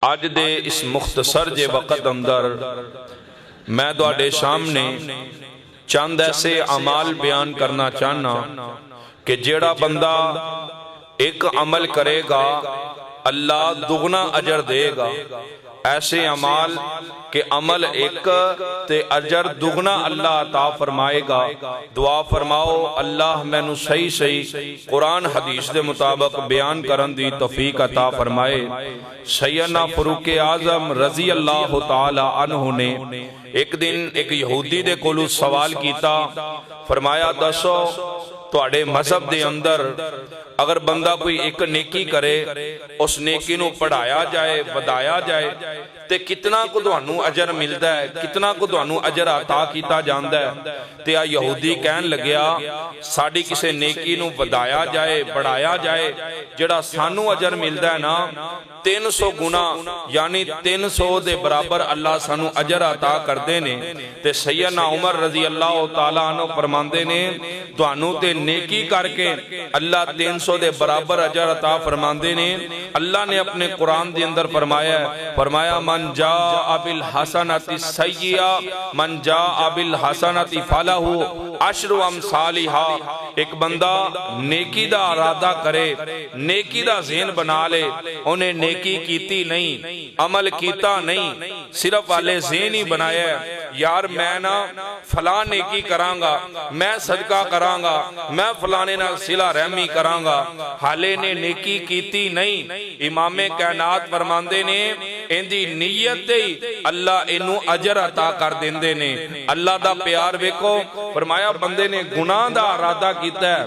اج دے اس مختصر جے وقت اندر میں تواڈے سامنے چند ایسے اعمال بیان کرنا چاہنا کہ جیڑا بندہ ایک عمل کرے گا اللہ دگنا اجر دے گا۔ ایسے اعمال کہ عمل ایک تے اجر دگنا اللہ عطا فرمائے گا۔ دعا فرماؤ اللہ میں نو صحیح صحیح قرآن حدیث دے مطابق بیان کرن دی توفیق عطا فرمائے۔ سیدنا فاروق اعظم رضی اللہ تعالی عنہ نے ایک دن ایک یہودی دے کولو سوال کیتا، فرمایا دسو تواڈے مذہب دے اندر اگر بندہ کوئی ایک نیکی کرے اس نیکی نو پڑھایا جائے ودایا جائے تے کتنا کو تانوں اجر ملدا ہے، کتنا کو تانوں اجر عطا کیتا جاندا ہے؟ تے آ یہودی کہن لگیا ساڈی کسے نیکی نو ودایا جائے بڑھایا جائے جڑا سانوں اجر ملدا ہے نا 300 گنا یعنی 300 دے برابر اللہ سانوں اجر عطا کردے نے۔ تے سیدنا عمر رضی اللہ تعالیٰ عنہ فرماندے نے تانوں تے نیکی کر کے اللہ 300 دے برابر اجر عطا فرماندے نے۔ اللہ نے اپنے قرآن دے اندر فرمایا من جاء بالحسنۃ السیئہ من جاء بالحسنۃ فلہ عشر امثالھا۔ ایک بندہ نیکی دا ارادہ کرے، نیکی دا ذہن بنا لے، انہیں نیکی کیتی نہیں، عمل کیتا نہیں، صرف والے ذہن ہی بنایا ہے یار میں نا فلاں نیکی کرانگا، میں صدقہ کرانگا، میں فلانے نال صلہ رحمی کرانگا، حالے نے نیکی کیتی نہیں۔ امام کائنات فرماندے نے اندی نیت دے اللہ انو اجر عطا کر دیندے نے۔ اللہ دا پیار ویکھو، فرمایا بندے نے گناہ دا ارادہ کیتا ہے،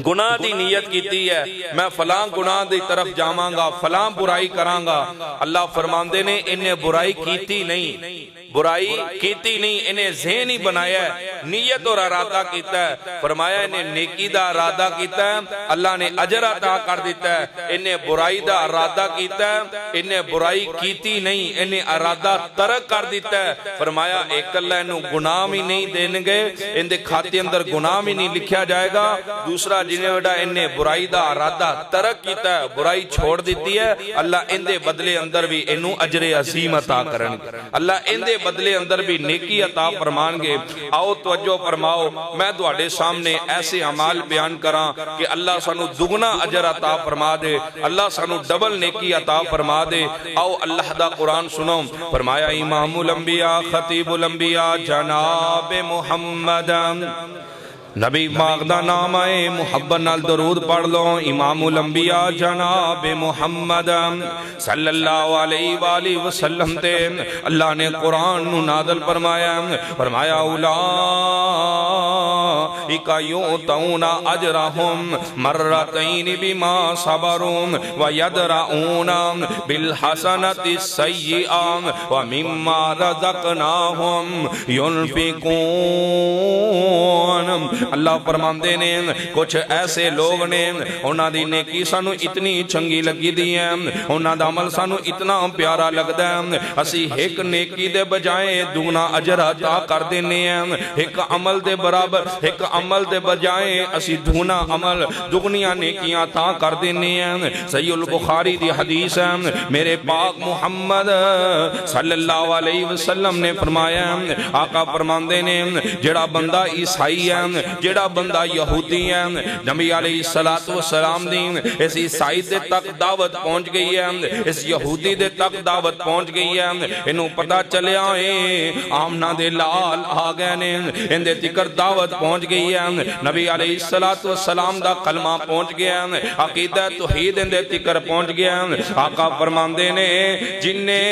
گناہ دی نیت کیتی ہے میں فلاں گناہ دی طرف جاواں گا، فلاں برائی کراں گا، اللہ فرماندے نے انہیں برائی کیتی نہیں، برائی کیتی نہیں، انہیں ذہن ہی بنایا ہے، نیت اور ارادہ کیتا ہے۔ فرمایا انہیں نیکی دا ارادہ کیتا ہے اللہ نے اجر عطا کر دیتا ہے، انہیں برائی دا ارادہ کیتا ہے انہیں برائی کیتی نہیں، انہیں ارادہ ترک کر دیتا ہے۔ فرمایا ایک اللہ انہوں گناہ بھی نہیں دیں گے، ان دے کھاتے اندر گناہ بھی نہیں لکھیا جائے گا، دوسرا جنہیں وڈا انہیں برائی دا ارادہ ترک کیتا ہے، برائی چھوڑ دیتی ہے، اللہ ان دے بدلے اندر بھی انہوں اجر عظیم عطا کرن، اللہ ان دے بدلے اندر بھی نیکی عطا فرمان گے۔ آؤ توجہ فرماؤ میں تواڈے سامنے ایسے اعمال بیان کراں کہ اللہ سانو دگنا اجر عطا فرما دے، اللہ سانو ڈبل نیکی عطا فرما دے۔ آؤ اللہ دا قرآن سنو، فرمایا امام الانبیاء خطیب الانبیاء جناب محمد، نبی پاک دا نام آئے محبت نال درود پڑھ لو، امام الانبیاء جناب محمد صلی اللہ علیہ وآلہ وسلم تے اللہ نے قرآن نازل فرمایا اولئک یؤتون اجرہم مرتین بما صبروا ویدرؤون بالحسنۃ السیئۃ ومما رزقناہم ینفقون۔ اللہ فرماندے نے کچھ ایسے لوگ نے انہاں دی نیکی سانو اتنی چنگی لگی دی ہے، انہاں دا عمل سانو اتنا پیارا لگدا ہے، اسی ایک نیکی دے بجائے دگنا اجر عطا کر دینے ہیں، ایک عمل دے برابر ایک عمل دے بجائے اسی دگنا عمل دگنیاں نیکیاں عطا کر دینے ہیں۔ صحیح البخاری دی حدیث ہے، میرے پاک محمد صلی اللہ علیہ وسلم نے فرمایا، آقا فرماندے نے جڑا بندہ عیسائی ہے، جڑا بندہ یہودی ہے، نبی علیہ السلام دی اس عیسائی دے تک دعوت پہنچ گئی ہے، اس یہودی دے تک دعوت پہنچ گئی ہے، انہوں پتہ چلیا ہے آمنہ دے لال آگئے نے، ان دے تکر دعوت پہنچ گئی ہے، نبی علیہ السلام دا کلمہ پہنچ گیا ہے، عقیدہ توحید ان دے تکر پہنچ گیا ہے۔ آقا فرماندے نے جن نے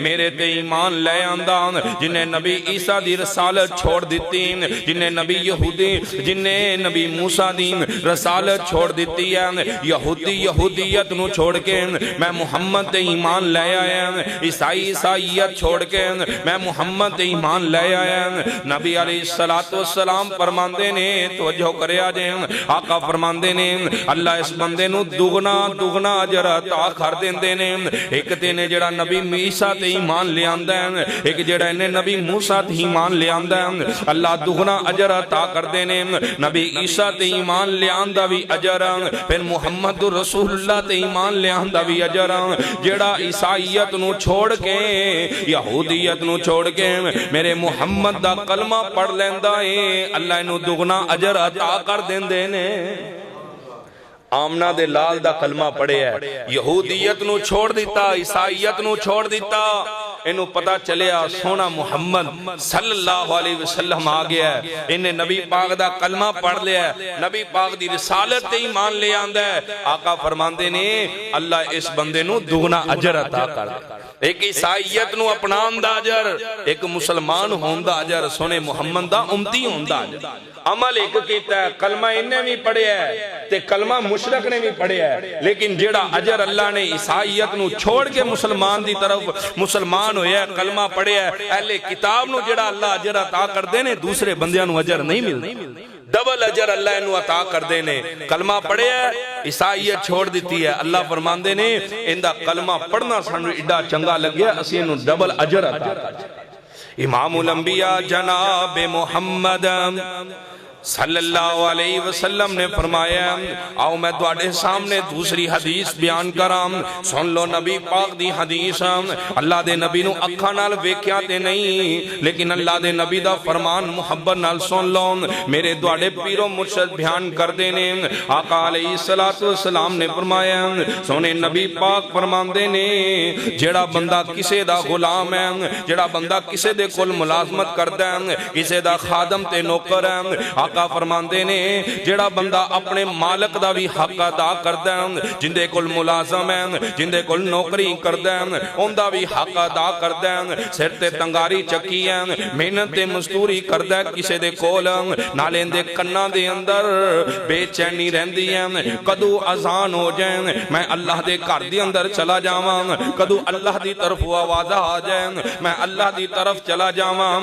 میرے تے ایمان لے آندہ، جن نے نبی عیسیٰ دی رسالت چھوڑ دیتی، جن نے نبی یہودی جن نے نبی موسیٰ دی رسالت چھوڑ دیتی ہے، یہودیت نو چھوڑ کے میں محمد تے ایمان لے آیا، عیسائیت چھوڑ کے میں محمد تے ایمان لے آیا۔ نبی علیہ السلام فرماندے فرماندے نے توجہ کریا جے آقا فرماندے نے اللہ اس بندے نو دگنا دگنا اجر عطا کر دیندے نے ایک تے نے جڑا نبی عیسیٰ تے ایمان لے آندا ہے ایک جڑا نے نبی موسیٰ تے ایمان لے آندا ہے اللہ دگنا اجر عطا کر دے نے نبی عیسیٰ تے ایمان لے آندا بھی اجر پھر محمد رسول اللہ تے ایمان لے آندا بھی اجر جڑا عیسائیت نو چھوڑ کے یہودیت نو چھوڑ کے میرے محمد دا کلمہ پڑھ لیندا ہے اللہ انو دگنا اجر عطا کر دیندے نے آمنہ دے لال دا کلمہ پڑھے ہے یہودیت نو چھوڑ دیتا عیسائیت نو چھوڑ دیتا انہوں پتہ چلیا سونا محمد صلی اللہ علیہ وسلم آگیا ہے انہیں نبی پاک دا کلمہ پڑھ لیا ہے نبی پاک دی رسالت تے ایمان لے آندہ ہے آقا فرماندے نے اللہ اس بندے نو دگنا اجر عطا کر دے ایک عیسائیت نو اپنان دا اجر ایک مسلمان ہون دا اجر سونے محمد دا امتی ہون دا اجر عمل ایک کیتا ہے کلمہ انہیں بھی پڑھے ہے تے کلمہ مشرک نے بھی پڑھے ہے لیکن جیڑا اجر اللہ نے عیسائیت نو چھوڑ کے مسلمان دی طرف مسلمان ہویا ہے کلمہ پڑھے ہے اہل کتاب نو جیڑا اللہ اجر عطا کر دینے دوسرے بندیاں نو اجر نہیں مل ڈبل اجر اللہ انو عطا کر دینے کلمہ پڑھے ہے عیسائیت چھوڑ دیتی ہے اللہ فرمان دینے اندہ کلمہ پڑھنا سنو اڈا چنگا لگیا اسی انو ڈبل اجر عطا کر دینے امام الانبیاء جناب محمد صلی اللہ علیہ وسلم نے فرمایا آؤ میں تواڈے سامنے دوسری حدیث بیان کرام سن لو نبی پاک دی حدیث اللہ دے نبی نو اکھاں نال ویکھیا تے نہیں لیکن اللہ دے نبی دا فرمان محبت نال سن لو میرے تواڈے پیر و مرشد بیان کر دینے آقا علیہ السلام نے فرمایا سونے نبی پاک فرماندے نے جڑا بندہ کسے دا غلام ہے جڑا بندہ کسے دے کول ملازمت کردا ہے کسے دا خادم تے نوکر ہے آقا فرماندے نے جڑا بندہ اپنے مالک دا بھی حق ادا کردا ہے جندے کول ملازم ہے جندے کول نوکری کردا ہے اوندا بھی حق ادا کردا ہے سر تے تنگاری چکی ہے محنت تے مزدوری کردا ہے کسے دے کول نالے دے کناں دے اندر بے چینی رہندی ہے کدو اذان ہو جائے میں اللہ دے گھر دے اندر چلا جاواں کدو اللہ دی طرف آواز آ جائے میں اللہ دی طرف چلا جاواں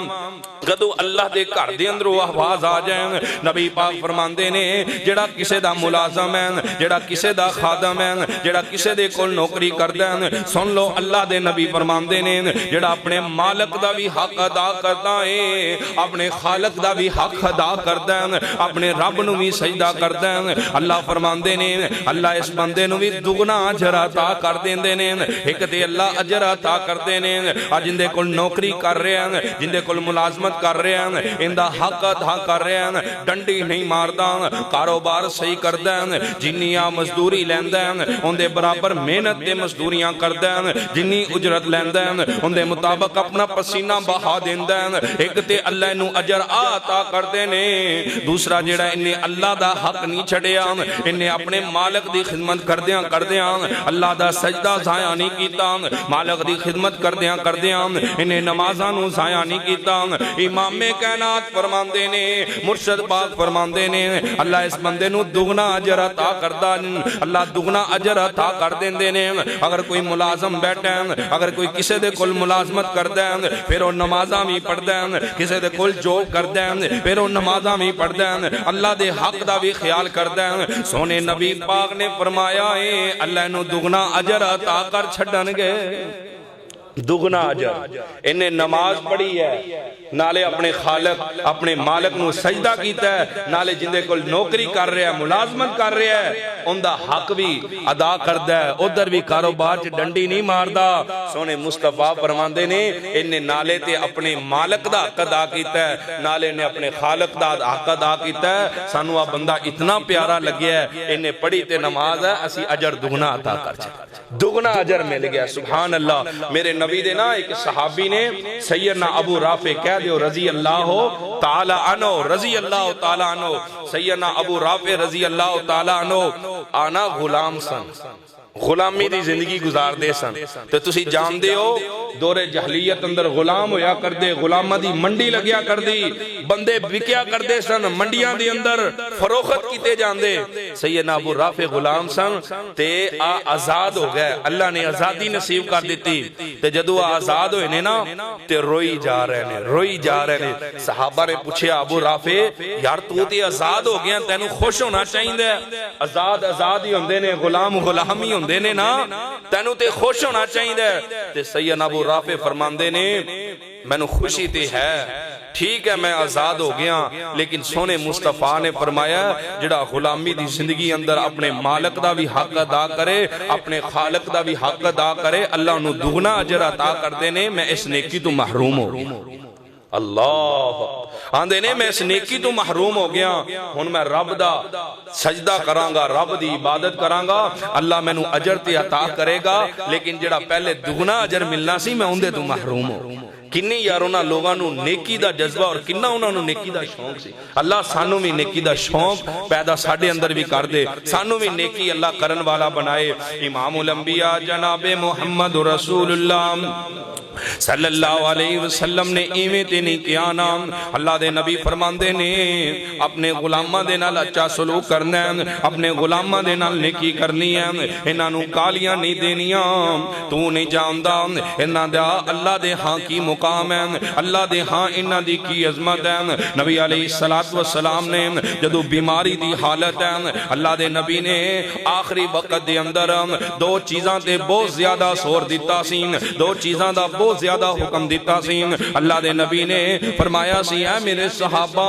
کدو اللہ دے گھر دے اندر آواز آ جائے نبی پاک فرماندے نے جڑا کسے دا ملازم ہے جڑا کسے دا خادم ہے جڑا کسے دے کول نوکری کردا ہے سن لو اللہ دے نبی فرماندے نے جڑا اپنے مالک دا بھی حق ادا کردا ہے اپنے خالق دا بھی حق ادا کردا ہے اپنے رب نو بھی سجدہ کردا ہے اللہ فرماندے نے اللہ اس بندے نو بھی دگنا اجر عطا کر دیندے نے ایک تے اللہ اجر عطا کردے نے جندے کول نوکری کر رہے ہیں جندے کول ملازمت کر رہے ہیں اندا حق ادا کر رہے ہیں ڈنڈی نہیں ماردا کاروبار صحیح کردا ہے جنیاں مزدوری لیندا ہے اون دے برابر محنت تے مزدوریاں کردا ہے جنی اجرت لیندا ہے اون دے مطابق اپنا پسینہ بہا دیندا ہے ایک تے اللہ نو اجر عطا کردے نے دوسرا جڑا انہیں اللہ دا حق نہیں چھڑیا انہیں اپنے مالک دی خدمت کردیاں اللہ دا سجدہ ضائع نہیں کیتا مالک دی خدمت کردیاں انہیں نمازاں نو ضائع نہیں کیتا امام کائنات فرماندے نے مرشد پاک فرماندے نے اللہ اس بندے نو دگنا اجر عطا کردا اللہ دگنا اجر عطا کر دیندے نے اگر کوئی ملازم بیٹھا ہے اگر کوئی کسے دے کول ملازمت کردا ہے پھر وہ نمازاں بھی پڑھدا ہے کسے دے کول جاب کردا ہے پھر وہ نمازاں بھی پڑھدا ہے اللہ دے حق دا بھی خیال کردا ہے سونے نبی پاک نے فرمایا ہے اللہ نو دگنا اجر عطا کر چھڈن گے دگنا اجر انہیں نماز پڑھی ہے نالے اپنے خالق اپنے مالک نو سجدہ کیتا ہے نالے جندے کول نوکری کر رہے ہیں ملازمت کر رہے ہیں ان دا حق بھی ادا کردا ہے ادھر بھی کاروبار چ ڈنڈی نہیں ماردا سونے مصطفیٰ فرماندے نے انہیں نالے تے اپنے مالک دا حق ادا کیتا ہے نالے نے اپنے خالق دا حق ادا کیتا ہے سانو آ بندہ اتنا پیارا لگیا ہے انہیں پڑھی تے نماز ہے اسی اجر دگنا عطا کر دگنا اجر مل گیا سبحان اللہ میرے نبی دے نا ایک صحابی نے سیدنا ابو رافع کہہ دیو رضی اللہ تعالی عنہ رضی اللہ تعالی عنہ سیدنا ابو رافع رضی اللہ تعالی عنہ آنا غلام سن غلامی دی زندگی گزار دے سن. تو تسی جان دے ہو دور جہلیت اندر غلام ہویا کر دے, غلامہ دی منڈی لگیا کر دی, بندے بکیا کر دے سن, منڈیاں دی اندر فروخت کیتے جان دے. سیدنا ابو رافع غلام سن تے آزاد ہو گئے, اللہ نے آزادی نصیب کر دیتی. تے جدو آزاد ہوئے نے نا تے روئی جا رہے نے. صحابہ نے پوچھے ابو رافع یار تو تے آزاد ہو گیا, تینوں خوش ہونا چاہیے. آزاد ہی ہوندے نے, غلام ہی ہوندے نے نا, تینوں تے خوش ہونا چاہیے. تے سیدنا ابو رافع فرماندے نے مینوں خوشی تے ہے, ٹھیک ہے میں آزاد ہو گیا, لیکن سونے مصطفیٰ نے فرمایا جڑا غلامی دی زندگی اندر اپنے مالک دا بھی حق ادا کرے, اپنے خالق دا بھی حق ادا کرے, اللہ انہوں دگنا اجر عطا کر دینے. میں اس نیکی تو محروم ہو گیا. اللہ آندے نے میں اس نیکی تو محروم ہو گیا, ہن میں رب دا سجدہ کرانگا, رب دی عبادت کرانگا, اللہ میں نو اجر تے عطا کرے گا, لیکن جڑا پہلے دگنا اجر ملنا سی میں اندے تو محروم ہو. کنی یارونا لوگاں نو نیکی دا جذبہ اور کنہ انہاں نو نیکی دا شوق سی. اللہ سانو بھی نیکی دا شوق پیدا ساڑھے اندر بھی کر دے, سانو بھی نیکی اللہ کرن والا بنائے. امام الانبیاء جناب محمد رسول اللہ صلی اللہ علیہ وسلم نے ایویں تے نہیں کیا نام. اللہ دے نبی فرماندے نے اپنے غلامہ دے نال اچھا سلوک کرنا ہے, اپنے غلامہ دے نال نیکی کرنی ہے, انہاں نو گالیاں نہیں دینیاں. تو نہیں جاندا انہاں دا اللہ دے ہاں کی مقام ہے, اللہ دے ہاں انہاں دی کی عظمت ہے. نبی علیہ السلام نے جدو بیماری دی حالت ہے, اللہ دے نبی نے آخری وقت دے اندر دو چیزاں تے بہت زیادہ سور دیتا سین, دو چیزاں دا بہت زیادہ حکم دیتا سین. اللہ دے نبی نے فرمایا سی اے میرے صحابہ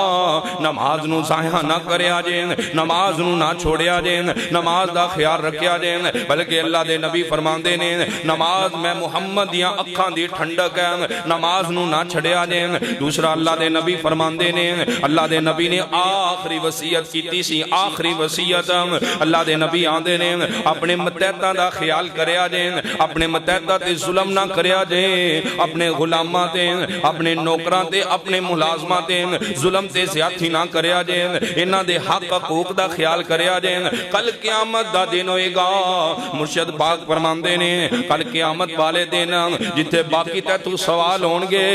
نماز نو ضائع نہ کریا جین, نماز نو نہ چھوڑیا جین, نماز دا خیال رکھیا جین, بلکہ اللہ دے نبی فرماندے نے نماز میں محمد دیاں اکھاں دی ٹھنڈک ہے, نماز نو نہ چھڑیا جین. دوسرا اللہ دے نبی فرماندے نے, اللہ دے نبی نے آخری وصیت کیتی سی, آخری وصیت اللہ دے نبی آندے نے اپنے متحدہ دا خیال کریا جین, اپنے متحدہ تے ظلم نہ کریا جین, اپنے غلامہ تے اپنے نوکران تے اپنے ملازمہ تے ظلم تے زیادتی نہ کریا جین, انہاں دے حق حقوق دا خیال کریا جین. کل قیامت دا دن ہوئے گا, مرشد پاک فرماندے نے کل قیامت والے دن جتھے باقی تے تو سوال ہونگے,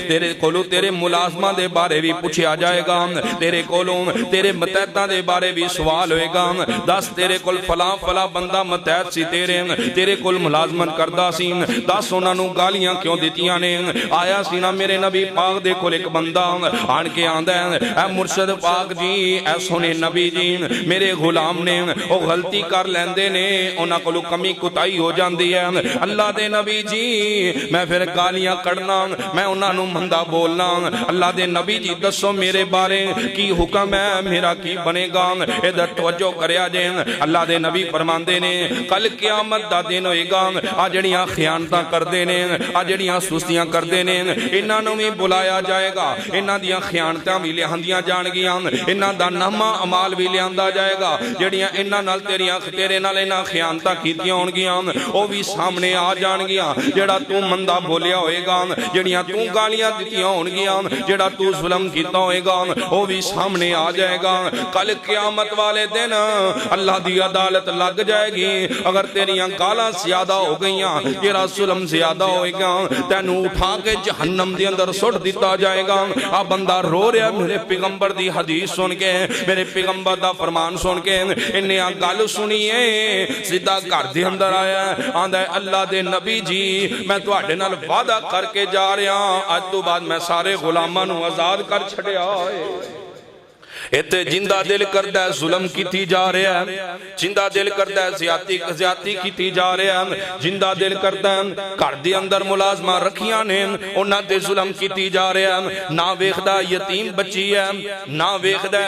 تیرے کولو تیرے ملازمہ دے بارے بھی پوچھا جائے گا, تیرے کولو تیرے متحدہ دے بارے بھی سوال ہوئے گا. دس تیرے کول فلاں بندہ متحد سی, تیرے کول ملازمت کردہ سی, دس انہاں نو گالیاں کیوں دیتیاں نے. آیا سینا میرے نبی پاک دے کول ایک بندہ آن کے آندہ ہے, اے مرشد پاک جی, اے سونے نبی جی, میرے غلام نے وہ غلطی کر لیندے نے, انہاں کولو کمی کتائی ہو جاندی ہے. اللہ دے نبی جی میں پھر گالیاں کڑنا, میں انہاں نو مندہ بولنا. اللہ دے نبی جی دسو میرے بارے کی حکم ہے, میرا کی بنے گا, ادھر توجہ کریا جائیں. اللہ دے نبی فرماندے نے کل قیامت دا دن ہوئے گا, آجڑیاں خیانتاں کر دینے, آجڑیاں سستیاں کر دینے, انہاں نو بھی بلایا جائے گا, انہاں دیاں خیانتاں بھی لہندیاں جان گیاں, انہاں دا نامہ عمال بھی لہندا جائے گا, جڑیاں انہاں نال تیرے نال انہاں خیانتاں کیتیاں ہون گیاں او بھی سامنے آ جان گیاں. جڑا تو مندہ بولیا ہوئے گا, جڑیاں تو گالیاں دیتیاں ہون گیاں, جڑا تو ظلم کیتا ہوئے گا او بھی سامنے آ جائے گا. کل قیامت والے دن اللہ دی عدالت لگ جائے گی. اگر تیریاں گالاں زیادہ ہو گئیاں, تیرا ظلم زیادہ ہوئے گا, تینوں اٹھا کے جہنم دی اندر سٹ دیتا جائے گا. آپ بندہ رو رہا میرے پیغمبر دی حدیث سن کے, میرے پیغمبر دا فرمان سن کے, انہیں گل سنیے سیدھا گھر دے اندر آیا, آندا ہے اللہ دے نبی جی میں تواڈے نال وعدہ کر کے جا رہا, آج تو بعد میں سارے غلاماں نو آزاد کر چھڑیا ہے. ایتے جندہ دل کردہ ظلم کیتی جا رہا ہے, جندہ دل کردہ زیادتی کیتی جا رہا ہے, جندہ دل کردہ گھر دے اندر ملازمہ رکھیاں نے انہاں تے ظلم کیتی جا رہا ہے. نہ ویکھدا یتیم بچی ہے, نہ ویکھدا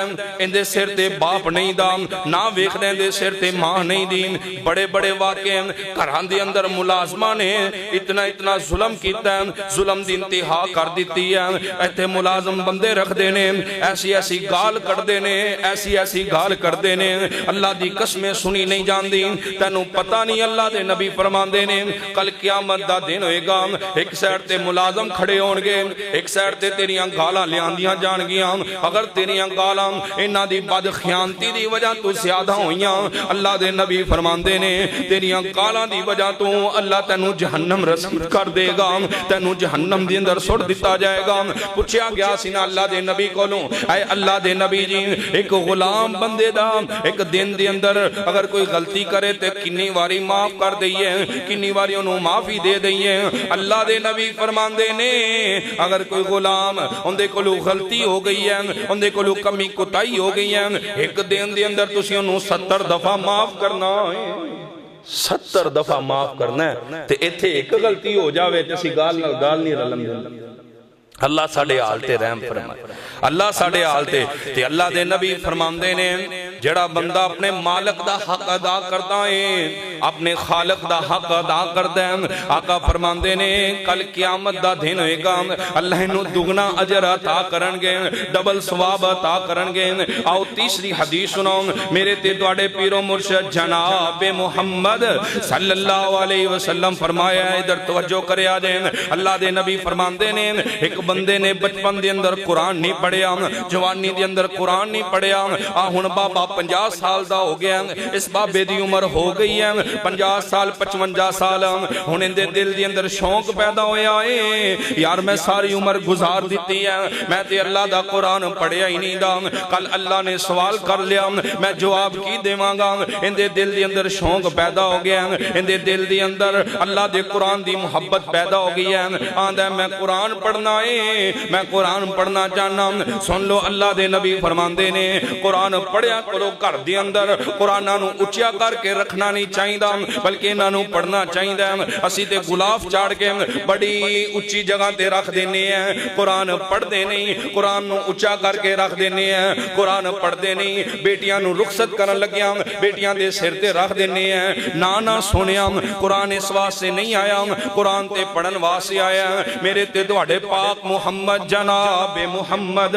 اندے سر تے باپ نہیں دا, نہ ویکھدا اندے سر تے ماں نہیں دی. بڑے بڑے واقعے گھراں دے اندر ملازمہ نے اتنا ظلم کیتا ہے, ظلم دی انتہا کر دیتی ہے. ایتھے ملازم بندے رکھ دینے, ایسی گال کرتے نے ایسی ایسی گال کرتے نے اللہ دی قسمیں سنی نہیں جاندی تینوں پتہ نہیں اللہ دے نبی فرماندے نے کل قیامت دا دن ہوئے گا ایک سائڈ تے ملازم کھڑے ہون گے ایک سائڈ تے تیریاں گالاں لیاندیاں جان گیاں اگر تیریاں گالاں انہاں دی بد خیانتی دی وجہ تو زیادہ ہوئیاں اللہ دے نبی فرماندے نے تیریاں گالاں دی وجہ تو اللہ تینوں جہنم رسید کر دے گا تینوں جہنم دی اندر سٹ دیتا جائے گا پوچھا گیا سینا اللہ دے نبی کولوں اے اللہ دے نبی جی ایک غلام بندے دا ایک دن دے اندر اگر کوئی غلطی کرے تے کنی واری معاف کر دئیے کنی واری انہوں معافی دے دئیے اللہ دے نبی فرماندے نے اگر کوئی غلام اندے کولو غلطی ہو گئی ہے اندے کولو کمی کتائی ہو گئی ہے ایک دن دے اندر تسی انہوں 70 دفعہ معاف کرنا ہے 70 دفعہ معاف کرنا ہے تے ایتھے ایک غلطی ہو جاوے تسی گال نہیں رلم دے اللہ ساڑھے حال تے رحم فرمائے اللہ ساڑھے حال تے اللہ دے نبی فرماندے نے جڑا بندہ اپنے مالک دا حق ادا کرتا ہے اپنے خالق دا حق ادا کرتا ہے آقا فرماندے نے کل قیامت دا دن ہوئے گا اللہ انہوں دگنا اجر عطا کرنگے ڈبل ثواب عطا کرنگے آؤ تیسری حدیث سناؤں میرے تے دوڑے پیر و مرشد جناب محمد صلی اللہ علیہ وسلم فرمایا ہے ادھر توجہ کرے آجیں اللہ دے نبی فرماندے نے ایک بندے نے بچپن دے اندر قرآن نہیں پڑھیا جوانی دے اندر قرآن نہیں پڑھیا آہن بابا 50 سال دا ہو گیا اس بابے دی عمر ہو گئی ہے 50 سال 55 سال ہن اندے دل دی اندر شوق پیدا ہویا ہے یار میں ساری عمر گزار دیتی ہے میں تے اللہ دا قرآن پڑھیا ہی نہیں دا کل اللہ نے سوال کر لیا میں جواب کی دیواں گا اندے دل دی اندر شوق پیدا ہو گیا اندے دل دی اندر اللہ دے قرآن دی محبت پیدا ہو گئی ہے آندہ میں قرآن پڑھنا ہے میں قرآن پڑھنا چاہنا سن لو اللہ دے نبی فرماندے نے قرآن پڑھیا کرو گھر دی اندر قرآنہ نو اچیا کر کے رکھنا نہیں چاہیے دا بلکہ انہاں نو پڑھنا چاہیے دا اسی تے گلاف چاڑ کے بڑی اچھی جگہ تے رکھ دینے ہیں قرآن پڑھ دے نہیں قرآن نو اچیا کر کے رکھ دینے ہیں قرآن پڑھ دے نہیں بیٹیاں نو رخصت کرن لگیاں بیٹیاں دے سر تے رکھ دینے ہیں نانا سونیاں قرآن اس واسطے نہیں آیا قرآن تے پڑھن واسطے آیا میرے تے دوڑے پاک محمد جناب محمد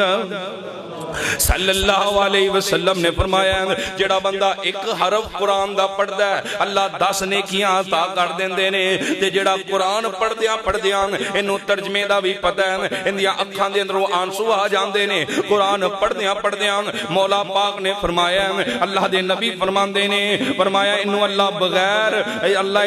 صلی اللہ علیہ وسلم نے فرمایا جڑا بندہ ایک حرف قرآن دا پڑھ دے اللہ 10 نیکیاں عطا کر دیندے نے تے جڑا قرآن پڑھ دیاں انہوں ترجمے دا بھی پتہ ہے اندیاں اکھاں دے اندروں آنسو آ جاندے نے قرآن پڑھ دیاں مولا پاک نے فرمایا اللہ دے نبی فرماندے نے فرمایا انہوں اللہ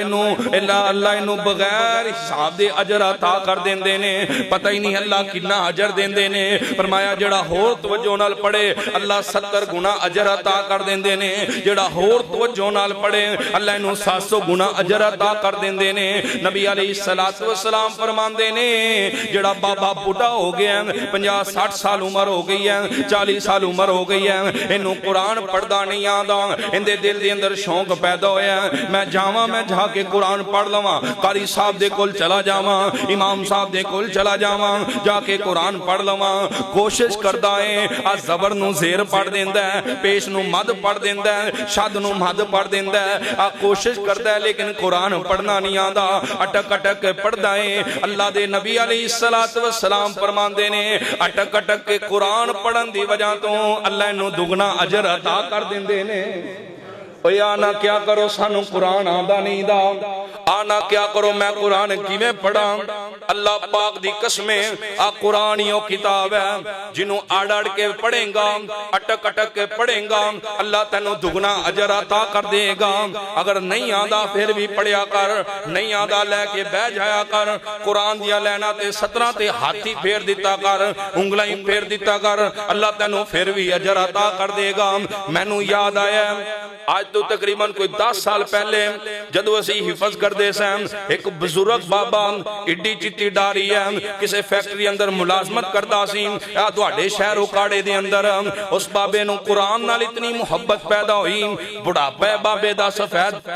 انہوں بغیر حساب دے اجر عطا کر دیندے نے پتہ ہی نہیں اللہ کتنا اجر دیندے نے فرمایا جڑا ہور توجہ نال پڑھے اللہ 70 گنا اجر عطا کر دیندے نے جڑا ہور توجہ نال پڑھے اللہ انہوں 700 گنا اجر عطا کر دیندے نے نبی علیہ السلام فرماندے نے جڑا بابا بڑھا ہو گیا 50-60 سال عمر ہو گئی ہے 40 سال عمر ہو گئی ہے انہوں قرآن پڑھدا نہیں آندا اندے دل دے اندر شوق پیدا ہویا میں جاواں میں جا کے قرآن پڑھ لواں قاری صاحب دے کول چلا جاواں امام صاحب دے کول چلا جاواں جا کے قرآن پڑھ لواں کوشش کردا ہے زبر نو زیر پڑھ دیندہ ہے پیش نو مد پڑھ دیندہ ہے شد نو مد پڑھ دیندہ ہے کوشش کرتا ہے لیکن قرآن پڑھنا نہیں آدھا اٹک اٹک پڑھ دائیں اللہ دے نبی علیہ السلام فرماندے نے اٹک اٹک کے قرآن پڑھن دی وجہ تو اللہ نو دگنا اجر عطا کر دیندے نے اوہ آنا کیا کرو سانو قرآن آدھا نہیں دا آنا کیا کرو میں قرآن کی میں پڑھا اللہ پاک دی قسمیں قرآن ہی کتاب ہے جنہوں اڑ کے پڑھیں گا اٹک اٹک کے پڑھیں گا اللہ تینوں دگنا اجر عطا کر دے گا اگر نہیں آدھا پھر بھی پڑھیا کر نہیں آدھا لے کے بہ جایا کر قرآن دیا لینا تے 17 تے ہاتھی پھیر دیتا کر انگلائیں پھیر دیتا کر اللہ تینوں پھر بھی اجر عطا کر دے گا میں نو یاد آیا آج تو تقریباً کوئی 10 سال پہلے جدو اسی حفظ کر دے سیں ایک بزرگ بابا اڈی چٹی ڈاری ہے کسے فیکٹری اندر ملازمت کرتا سی یا دوڑے شہر اکاڑے دے اندر اس بابے نو قرآن نال اتنی محبت پیدا ہوئی بڑا پہ بابے دا سفید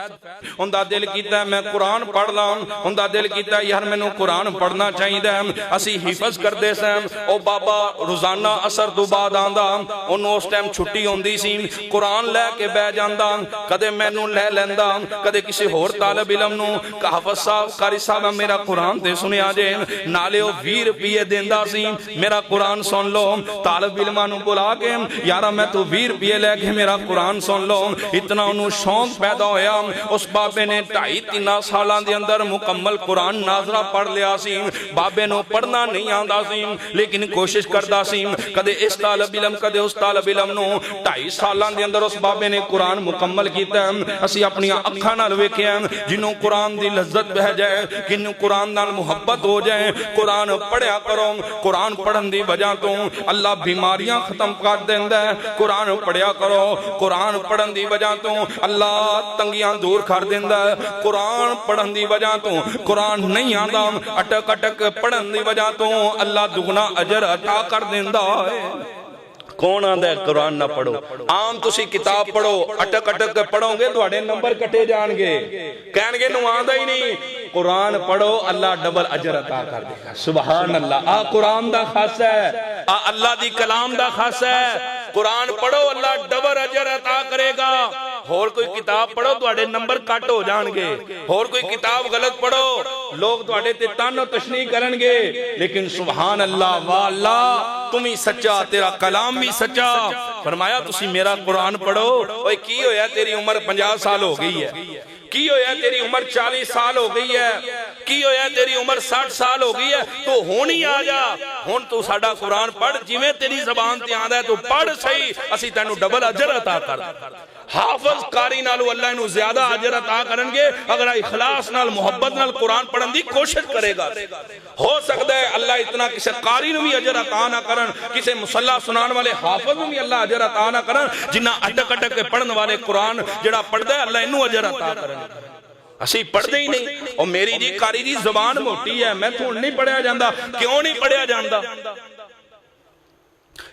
ان دا دل کیتا ہے میں قرآن پڑھ لاں ان دا دل کیتا ہے یار میں نو قرآن پڑھنا چاہیے دے اسی حفظ کر دے سیں او بابا روزانہ اثر دو بعد آندہ انہوں اس ٹائم چھٹی ہوندی سی قرآن لے کے بہ جاندہ جاندا کدے مینوں لے لیندا کدے کسی ہور طالب علم نو حافظ صاحب قاری صاحب میرا قرآن تے سنیا جے نالے او 20 روپے دیندا سی میرا قرآن سن لو طالب علماں نو بلا کے یارا میں تو 20 روپے لے کے میرا قرآن سن لو اتنا انہوں شوق پیدا ہویا اس بابے نے 2.5-3 سالاں دے اندر مکمل قرآن ناظرہ پڑھ لیا سی بابے نو پڑھنا نہیں آندا سی لیکن کوشش کردا سی کدے اس طالب علم کدے اس طالب علم نو 2.5 سالاں دے اندر اس بابے نے قرآن مکمل کیتا اسی اپنی اکھاں نال ویکھیا جنوں قرآن دی لذت بہ جائے جنوں قرآن نال محبت ہو جائے قرآن پڑھیا کرو قرآن پڑھن دی وجہ تو اللہ بیماریاں ختم کر دیندا ہے قرآن پڑھیا کرو قرآن پڑھن دی وجہ تو اللہ تنگیاں دور کر دیندا ہے قرآن پڑھن دی وجہ تو قرآن نہیں آندا اٹک اٹک پڑھن دی وجہ تو اللہ دگنا اجر عطا کر دیندا ہے کون آندا ہے قرآن نہ پڑھو عام تسی کتاب پڑھو اٹک اٹک پڑھو گے تواڈے نمبر کٹے جان گے کہن گے نو آندا ہی نہیں قرآن پڑھو اللہ ڈبل اجر عطا کر دے گا سبحان اللہ قرآن دا خاصہ ہے اللہ دی کلام دا خاصہ ہے قرآن پڑھو اللہ ڈبل اجر عطا کرے گا اور کوئی کتاب پڑھو تو آڑے نمبر کٹ ہو جان گے اور کوئی کتاب غلط پڑھو لوگ تو آڑے تے تان و تشنیح کرن گے لیکن سبحان اللہ واللہ تم ہی سچا تیرا کلام بھی سچا فرمایا تسی میرا قرآن پڑھو اوہ کی ہویا تیری عمر 50 سال ہو گئی ہے کی ہویا تیری عمر 40 سال ہو گئی ہے کی ہویا تیری عمر 60 سال ہو گئی ہے تو ہونی آ جا ہون تو ساڑا قرآن پڑھ جویں تیری زبان تے آندا ہے تو پڑھ صحیح اسی تینو ڈبل اجر عطا کر حافظ قاری نالو اللہ انہوں زیادہ اجر عطا کرن گے اگر اخلاص نال محبت نال قرآن پڑھن دی کوشش کرے گا ہو سکتا ہے اللہ اتنا کسے قاری نو بھی اجر عطا نہ کرن کسے مصلح سنان والے حافظ نو بھی اللہ اجر عطا نہ کرن جنہ اٹک اٹک کے پڑھن والے قرآن جڑا پڑھ دے اللہ انہوں اجر عطا کرن اسی پڑھ دے ہی نہیں اور میری جی قاری جی زبان موٹی ہے میں تو نہیں پڑھیا جاندہ کیوں نہیں پڑھیا جاندہ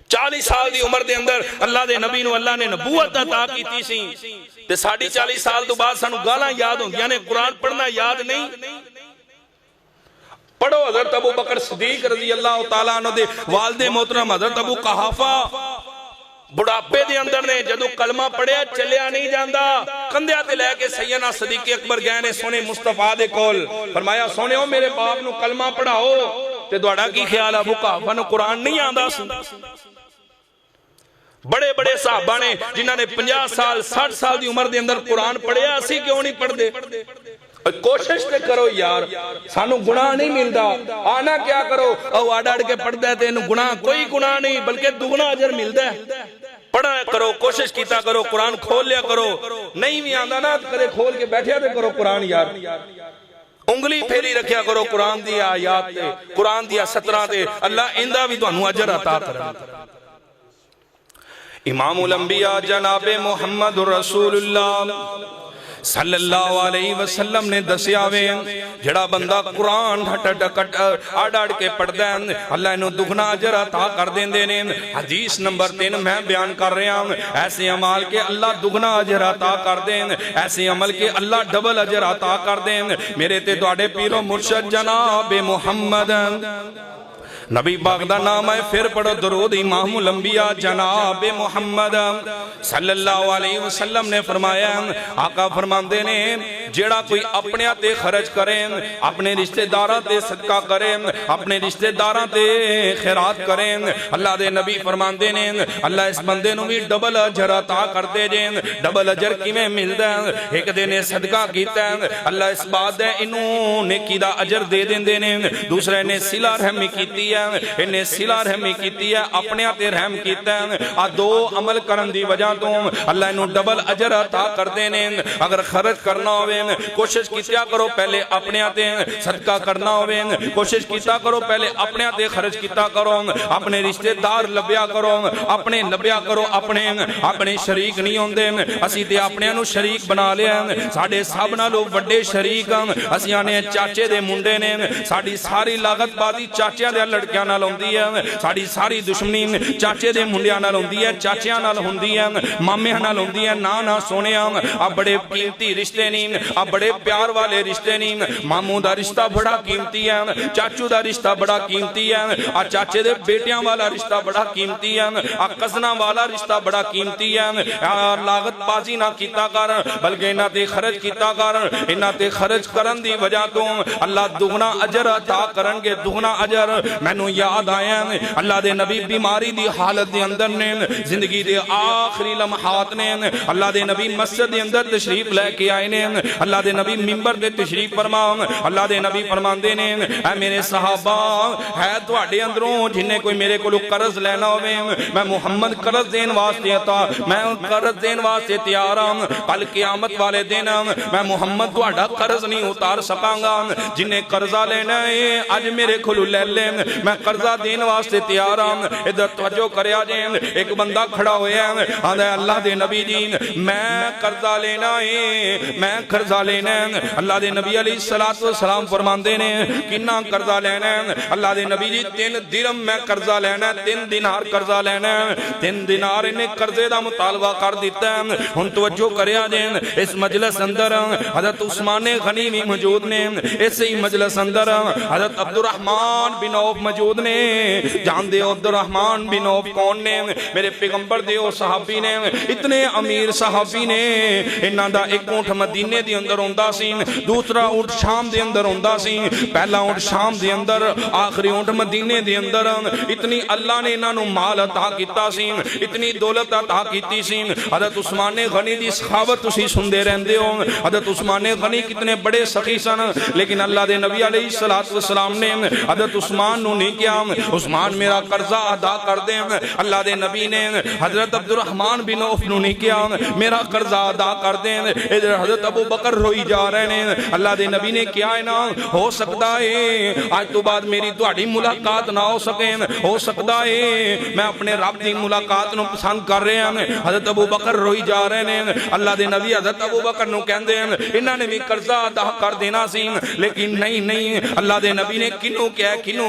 40 سال دی عمر دے اندر اللہ دے نبی نو اللہ نے نبوت عطا کیتی سی تے 40 سال تو بعد سانو گالاں یاد ہوں یعنی قرآن پڑھنا یاد نہیں پڑھو حضرت ابو بکر صدیق رضی اللہ تعالیٰ عنہ دے والد محترم حضرت ابو قحافہ بڑھاپے دے اندر نے جدو کلمہ پڑھیا چلیا نہیں جاندہ کندھیا تے لے کے سیدنا صدیق اکبر گئے نے سونے مصطفیٰ دے کول فرمایا سونے ہو میرے باپ نو کلمہ پڑھاؤ تے دوڑا کی خیال ابو قحافہ نو قرآن نہیں آندہ بڑے بڑے صحابہ نے جنہاں نے 50 سال 60 سال دی عمر دے اندر قرآن پڑھیا اسی کیوں نہیں پڑھ دے کوشش تے کرو یار سانو گناہ نہیں ملدا آنا کیا کرو او آڑ آڑ کے پڑھ دے تے انہوں گناہ کوئی گناہ نہیں بلکہ دگنا اجر ملدا ہے پڑھا کرو کوشش کیتا کرو قرآن کھول لیا کرو نہیں بھی آندہ نا کرے کھول کے بیٹھیا تے کرو قرآن یار انگلی پھیری رکھیا کرو قرآن دیا آیات تے قرآن دیا 17 تے اللہ اندہ بھی تو انہوں اجر عطا کرنا امام الانبیاء جناب محمد رسول اللہ صلی اللہ علیہ وسلم نے دسیاوے جڑا بندہ قرآن اڑ اڑ کے پڑھ دیں اللہ انہوں دگنا اجر عطا کر دیں دینے حدیث نمبر 3 میں بیان کر رہا ہوں ایسے عمال کے اللہ دگنا اجر عطا کر دیں ایسے عمل کے اللہ ڈبل اجر عطا کر دیں میرے تے دوڑے پیر و مرشد جناب محمد نبی پاک دا نام ہے پھر پڑھو درود امام الانبیاء جناب محمد صلی اللہ علیہ وسلم نے فرمایا آقا فرماندے نے جیڑا کوئی اپنے تے خرچ کریں اپنے رشتہ داراں تے صدقہ کریں اپنے رشتہ داراں تے خیرات کریں اللہ دے نبی فرماندے نے اللہ اس بندے نو بھی ڈبل اجر عطا کر دے جیں ڈبل اجر کیویں ملدا ہے ایک دے نے صدقہ کیتا ہے اللہ اس بات دے انہوں نیکی دا اجر دے دیندے نے دوسرے نے صلہ رحمی کیتی انہیں صلہ رحمی کیتی ہے اپنے آتے رحم کیتا ہے دو عمل کرن دی وجہ تو اللہ انہوں ڈبل اجر عطا کر دینے اگر خرچ کرنا ہوئے کوشش کیا کرو پہلے اپنے آتے صدقہ کرنا ہوئے کوشش کیا کرو پہلے اپنے آتے خرچ کیتا کرو اپنے رشتہ دار لبیا کرو اپنے لبیا کرو اپنے شریک نہیں ہوندے اسی تے اپنے انہوں شریک بنا لیا ساڑھے سب نالو وڈے شریک اسی آنے چاچے دے منڈے نے ساڑھی ساری لاغت بادی چاچے دے لڑ لڑکیاں نال ہوندی ہے ساڈی ساری دشمنی چاچے دے منڈیاں نال ہوندی ہے چاچیاں نال ہوندی ہے مامیاں نال ہوندی ہے نا سونیا آ بڑے قیمتی رشتے نہیں آ بڑے پیار والے رشتے نہیں ماموں دا رشتہ بڑا قیمتی ہے چاچو دا رشتہ بڑا قیمتی ہے آ چاچے دے بیٹیاں والا رشتہ بڑا قیمتی ہے آ کزنا والا رشتہ بڑا قیمتی ہے لاغت بازی نہ کیتا کر بلکہ انہاں تے خرچ کیتا کر انہاں تے خرچ کرن دی وجہ تو اللہ دگنا اجر عطا کرن گے دگنا اجر مینوں یاد آیا اللہ دے نبی بیماری دی حالت دے اندر نے زندگی دے آخری لمحات نے اللہ دے نبی مسجد دے اندر تشریف لے کے آئے نے اللہ دے نبی منبر دے تشریف فرما اللہ دے نبی فرماندے نے اے میرے صحابہ ہے تواڈے اندروں جنہیں کوئی میرے کولوں قرض لینا ہوے میں محمد قرض دین واسطے عطا میں قرض دین واسطے تیار ہوں کل قیامت والے دن میں محمد تواڈا قرض نہیں اتار سکاں گا جنہیں قرضہ لینا ہے اج میرے کولوں لے لے میں قرضہ دین واسطے تیار ہوں ادھر توجہ کریا جے ایک بندہ کھڑا ہویا ہے آندا اللہ دے نبی جی میں قرضہ لینا ہے میں قرضہ لینا ہے اللہ دے نبی علیہ السلام فرماندے نے کنا قرضہ لینا ہے اللہ دے نبی جی 3 درہم میں قرضہ لینا ہے 3 دینار قرضہ لینا ہے 3 دینار انہیں قرضے دا مطالبہ کر دیتا ہے ہن توجہ کریا جے اس مجلس اندر حضرت عثمان غنی بھی موجود نے اسی مجلس اندر حضرت عبد الرحمن بن عوف موجود نے جان دے عبد الرحمن بن عوف کون نے میرے پیغمبر دے او صحابی نے اتنے امیر صحابی نے انہاں دا ایک اونٹ مدینے دے اندر ہوندا سی دوسرا اونٹ شام دے اندر ہوندا سی پہلا اونٹ شام دے اندر آخری اونٹ مدینے دے اندر اتنی اللہ نے انہاں نو مال عطا کیتا سی اتنی دولت عطا کیتی سی حضرت عثمان غنی دی سخاوت تسی سندے رہندے ہو حضرت عثمان غنی کتنے بڑے سخی سن لیکن اللہ دے نبی علیہ السلام نے حضرت عثمان نو نہیں کیا عثمان میرا قرضہ ادا کر دیں اللہ دے نبی نے حضرت عبد الرحمن بن عوف نو نہیں کیا میرا قرضہ ادا کر دیں ادھر حضرت ابو بکر روئی جا رہے ہیں اللہ دے نبی نے کیا ہے نا ہو سکتا ہے آج تو بعد میری تہاڈی ملاقات نہ ہو سکے ہو سکتا ہے میں اپنے رب دی ملاقات نو پسند کر رہے ہیں حضرت ابو بکر روئی جا رہے ہیں اللہ دے نبی حضرت ابو بکر نو کہندے ہیں انہاں نے بھی قرضہ ادا کر دینا سی لیکن نہیں اللہ دے نبی نے کنوں